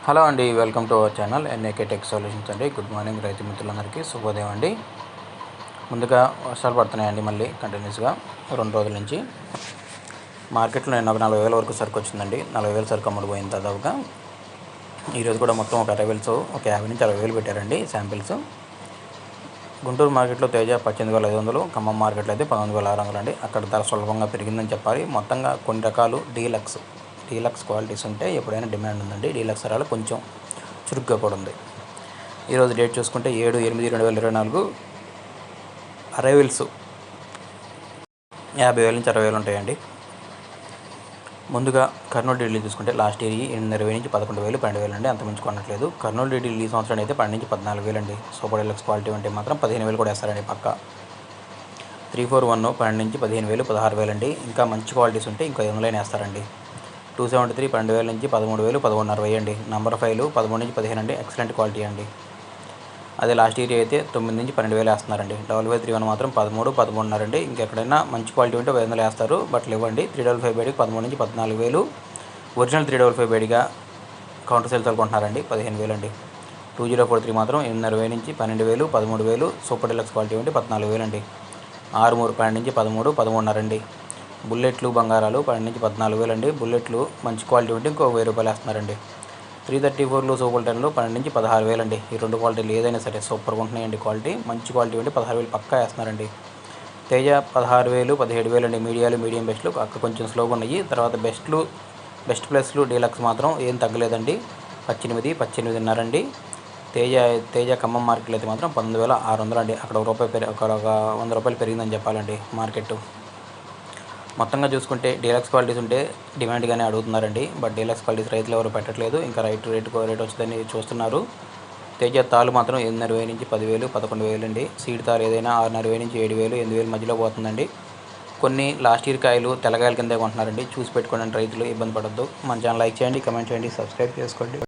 Hello అండి, welcome to our channel N A K tech solutions అండి. Good morning రైతు మిత్రులందరికీ శుభోదయం అండి. ముందుగా వర్షాలు పడుతున్నాయండి మళ్ళీ కంటిన్యూస్గా 2 రోజుల నుంచి. మార్కెట్లో నేను ఒక 40,000 వరకు సరుకు వచ్చిందండి. 40,000 సరుకు అమ్ముడుపోయింది దాదాపుగా. ఈరోజు కూడా మొత్తం ఒక 60,000 ఒక 50 నుంచి 60,000 పెట్టారండి శాంపిల్స్. గుంటూరు మార్కెట్లో తేజ 18,500, ఖమ్మం మార్కెట్లో అయితే 19,600 అండి. అక్కడ ధర స్వల్పంగా పెరిగిందని చెప్పాలి. మొత్తంగా కొన్ని రకాలు డీలక్స్ క్వాలిటీస్ ఉంటే ఎప్పుడైనా డిమాండ్ ఉందండి. డీలక్స్ ధరలు కొంచెం చురుగ్గా కూడా ఉంది. ఈరోజు డేట్ చూసుకుంటే 7/8/2024 అరైవల్స్ 50,000 నుంచి 60,000 ఉంటాయండి. ముందుగా కర్నూలు డీడీలు చూసుకుంటే లాస్ట్ ఇయర్ 8,20,000 నుంచి 11,000, 12,000 అండి. అంతమించి కొనట్లేదు. కర్నూలు డీడీలు ఈ సంవత్సరం అయితే 12 నుంచి 14,000 అండి. సూపర్ డీలక్స్ క్వాలిటీ ఉంటే మాత్రం 15,000 కూడా వేస్తారండి పక్కా. 341 12 నుంచి 15,000, 16,000 అండి. ఇంకా మంచి క్వాలిటీస్ ఉంటే ఇంకా 500 వేస్తారండి. 273 12,000 నుంచి 13,000, 11,500 అండి. నంబర్ 5 13 నుంచి 15 అండి. ఎక్సలెంట్ క్వాలిటీ అండి. అదే లాస్ట్ ఇయర్ అయితే 9 నుంచి 12,000 వేస్తున్నారండి. 5531 మాత్రం 13, 13.5 అండి. ఇంకెక్కడైనా మంచి క్వాలిటీ ఉంటే 500 వేస్తారు, బట్ ఇవ్వండి. 355 బయటికి 13 నుంచి 14,000. ఒరిజినల్ 355 బయటిగా కౌంటర్ సేల్స్ కొంటున్నారండి 15,000 అండి. 2043 మాత్రం 8,500 నుంచి 12,000, 13,000. సూపర్ డీలక్స్ క్వాలిటీ ఉంటే 14,000 అండి. 63 12 నుంచి 13, 13.5 అండి. బుల్లెట్లు బంగారాలు 12 నుంచి 14,000 అండి. బుల్లెట్లు మంచి క్వాలిటీ ఉంటే ఇంకో 1,000 రూపాయలు వేస్తున్నారండి. 334 సూపర్ 10 12 నుంచి 16,000 అండి. ఈ 2 క్వాలిటీలు ఏదైనా సరే సూపర్గా ఉంటున్నాయండి. క్వాలిటీ మంచి క్వాలిటీ ఉంటే 16,000 పక్కా వేస్తున్నారండి. తేజ 16,000, 17,000 అండి. మీడియం బెస్ట్లు అక్కడ కొంచెం స్లోగా ఉన్నాయి. తర్వాత బెస్ట్ ప్లస్లు డీలక్స్ మాత్రం ఏం తగ్గలేదండి. 18, 18.5 అండి. తేజ ఖమ్మం మార్కెట్లో అయితే మాత్రం 19,600 అండి. అక్కడ ఒక 100 రూపాయలు పెరిగిందని చెప్పాలండి మార్కెట్. మొత్తంగా చూసుకుంటే డీలక్స్ క్వాలిటీస్ ఉంటే డిమాండ్గానే అడుగుతున్నారండి. బట్ డీలక్స్ క్వాలిటీస్ రైతులు ఎవరు పెట్టట్లేదు. ఇంకా రేట్ వచ్చిందని చూస్తున్నారు. తేజ తాలు మాత్రం 8,500 నుంచి 10,000, 11,000 అండి. సీడ్ తాలు ఏదైనా 6,500 నుంచి 7,000, 8,000 మధ్యలో పోతుందండి. కొన్ని లాస్ట్ ఇయర్ కాయలు తెల్లగాయల కిందే కొంటున్నారండి. చూసి పెట్టుకోండి రైతులు, ఇబ్బంది పడద్దు. మన ఛానల్ లైక్ చేయండి, కమెంట్ చేయండి, సబ్స్క్రైబ్ చేసుకోండి.